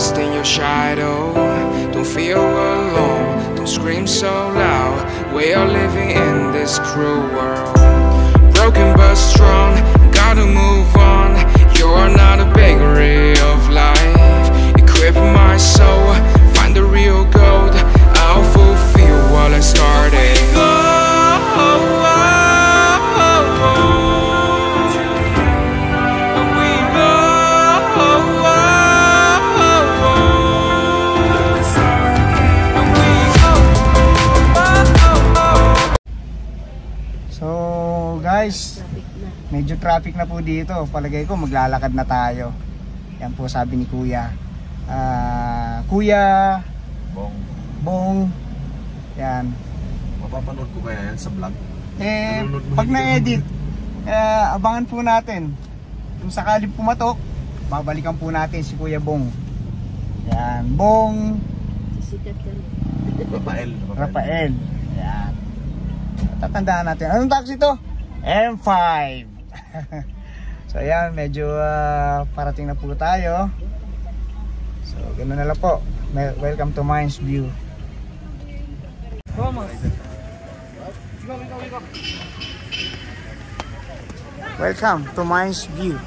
lost in your shadow. Don't feel alone, don't scream so loud. We are living in this cruel world. Broken but strong, gotta move on. You're not a bakery of life. Equip my soul, find the real gold. I'll fulfill what I started. Guys, medyo traffic na po dito. Palagay ko maglalakad na tayo. Yan po sabi ni Kuya. Kuya Bong. Yan. Mapapanood ko kaya yan sa vlog? Pag na-edit, abangan po natin. Kung sakaling pumatok, babalikan po natin si Kuya Bong. Yan, Bong Rafael. Yan. Tatandaan natin. Anong taxi to? M5. So ayan, medyo parating na po tayo. So ganoon na lang po. Welcome to Mines View. Welcome to Mines View.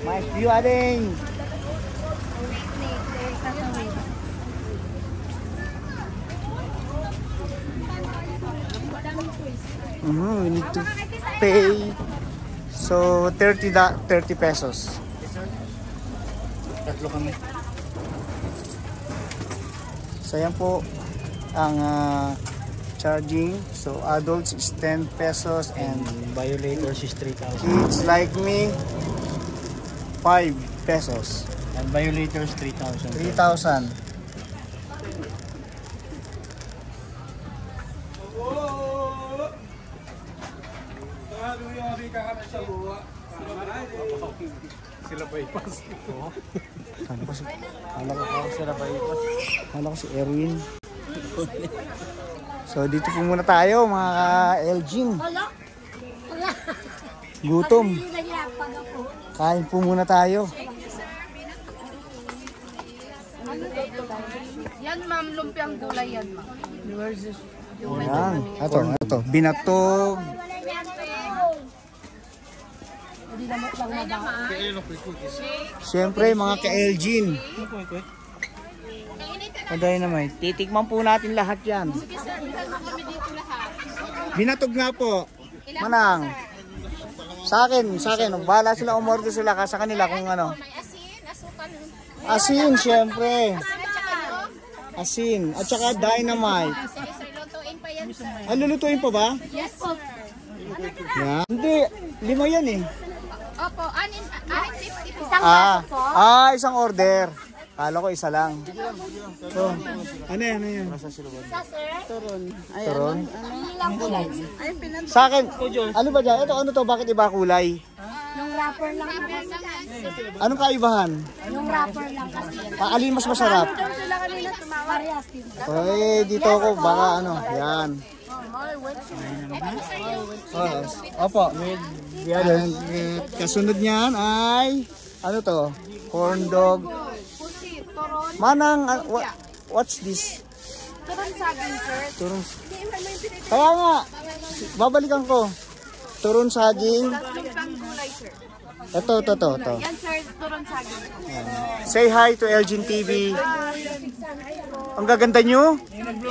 Mines View ading. We need to pay. So 30 pesos. Tatlo kami. So yan po ang charging. So adults is 10 pesos and violators is 3,000. Kids like me 5 pesos. And violators 3,000. 3,000. Sila bypass ko. Kala ko si Erwin. So dito po muna tayo mga Elgin. Gutom. Kain po muna tayo. Yan ma'am, lumpiang gulay yan ma'am. Yan. Ito. Binatog. Siyempre mga ka-Elgin. Dynamite. Titikman po natin lahat yan. Binatog nga po. Manang. Sa akin. Bahala sila, umorder sila ka sa kanila kung ano. Asin, siyempre. Asin. At saka dynamite. Lulutuin pa ba? Yes po. Yan. Hindi. 5 yan eh. Opo, 6.50 po. Isang order. Kala ko isa lang. So, ano yan? Turon. Sa akin, ano ba dyan? Ano to? Bakit iba kulay? Yung wrapper lang. Anong kaibahan? Yung wrapper lang kasi. Alin mas masarap? Dito ako. Baka ano. Yan. Opo. Kasunod niyan ay ano to? Corn dog. Manang, what's this? Turon saging, sir. Turon. Kaya nga, babalikan ko. Turon saging. Lumpiang gulay, sir. Ito. Yan, sir. Turon saging. Say hi to Elgin TV. Ang gaganda nyo.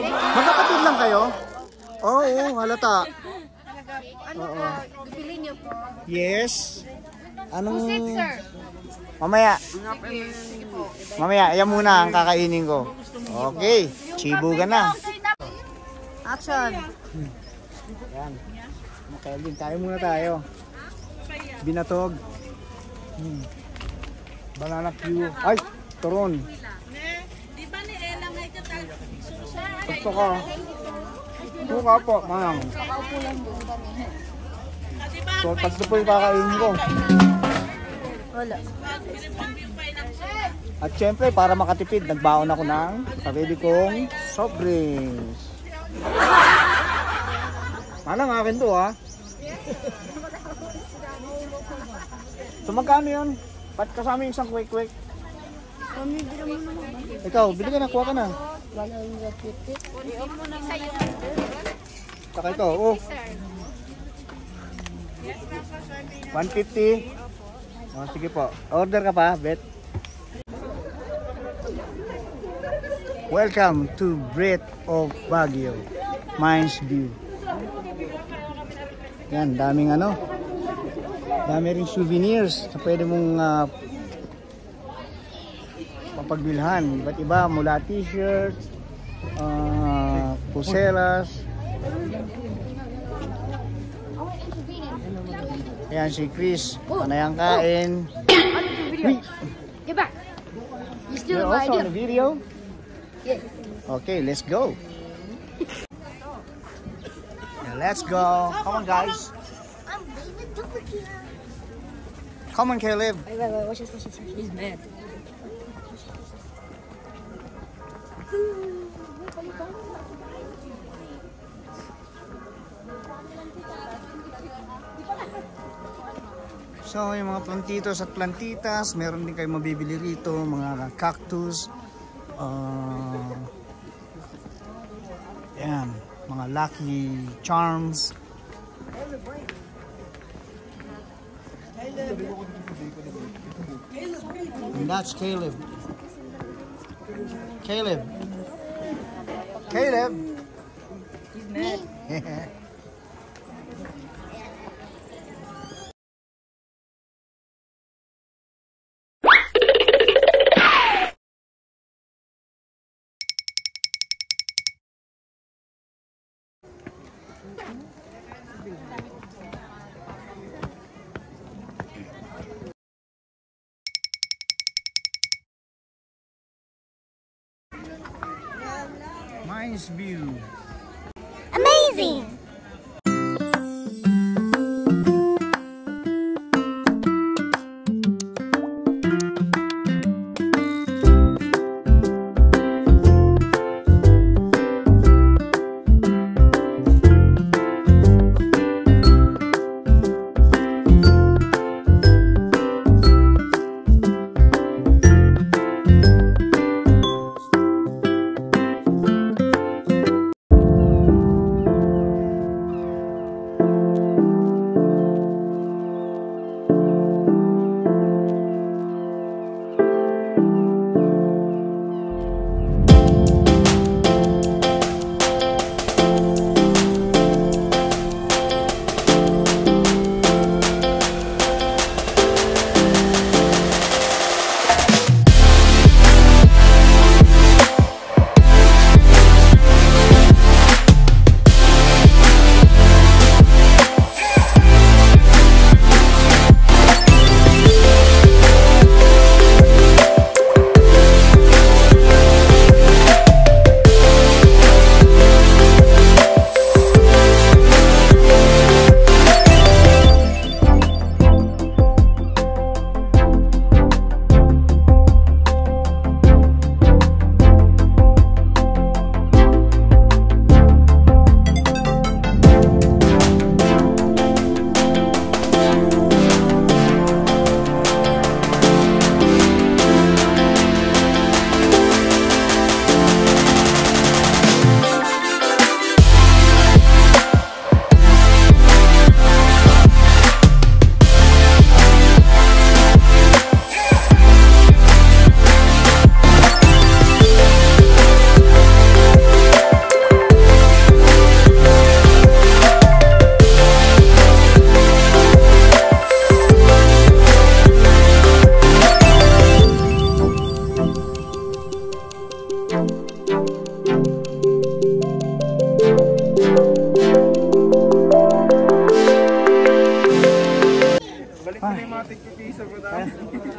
Magkapatid lang kayo? Oo, halata. Ano po? Bili niyo po. Yes. Anong... Pusit, sir. Mamaya. Sige po. Mamaya, yan muna ang kakainin ko. Okay, chibugan na. Action. Yan. Elgin, tayo muna tayo. Binatog. Banana Q. Ay, turon. Gusto ka. Buka po, ma'am. So, tatlo po yung kakainin ko. Wala. At syempre, para makatipid, nagbaon ako ng sarili kong soft drinks. Manang akin to, ha? So, magkano yun? Ba't kasama yung isang quick? Ikaw, bili ka na, kuha ka na. 150. Saka ito, oh. 150. Oh, sige po. Order ka pa, Bet. Welcome to Breath of Baguio, Mines View. Yan, daming ano. Dami ring souvenirs na pwede mong mapagbilhan. Iba't iba, mula t-shirt, pulseras. Ayan si Chris, panayang kain. Get back. You still You're have my also on idea. the video? Yeah. Okay, let's go. Now, let's go. Come on, guys. Come on, Caleb. Wait, watch this. He's mad. So, yung mga plantitos at plantitas, meron din kayo mabibili rito, mga cactus, yan, mga lucky charms. And that's Caleb. Caleb. He's mad. Mines View. Amazing.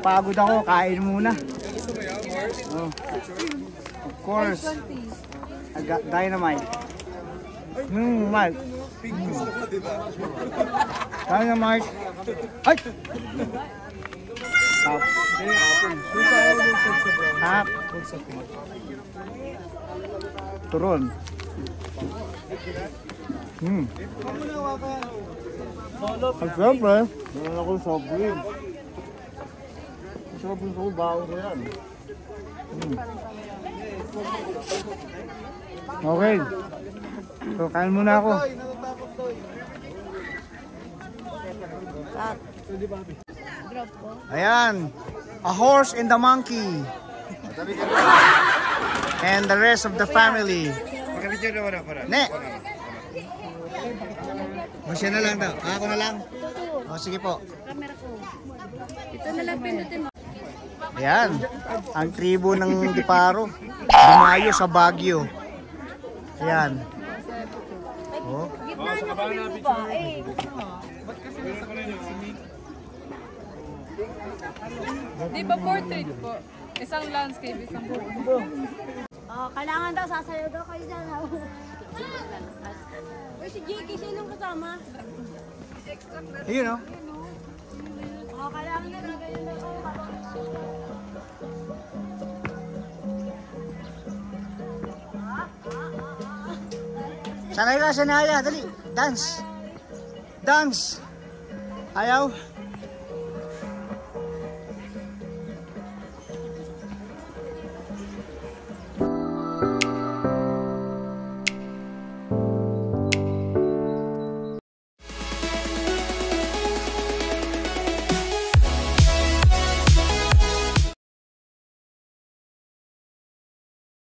Pagod ako, kain muna. Oh. Of course. I got dynamite. Mike. Dynamite. Ay! Tap. Tap. Turon. At siyempre, meron ako soft drink. Masarap yung soul, baon ko yan. Okay. So, kain muna ako. Ayan. A horse and the monkey. And the rest of the family. Ne. O, siya na lang daw. Ako na lang. O, sige po. Ito na lang pindutin mo. Ayan. Ang tribo ng Diparo. Dumayo sa Baguio. Ayan. Oh. Gitna na kami mo ba? Eh. Di ba portrait po? Isang landscape, isang portrait. Oh, kailangan daw sasayaw daw kayo dyan. Uy, si JK, sinong kasama? Ayun o. Oh, kailangan na ganyan daw. Sanay ka, Sanaya. Dali. Dance. Dance. Ayaw.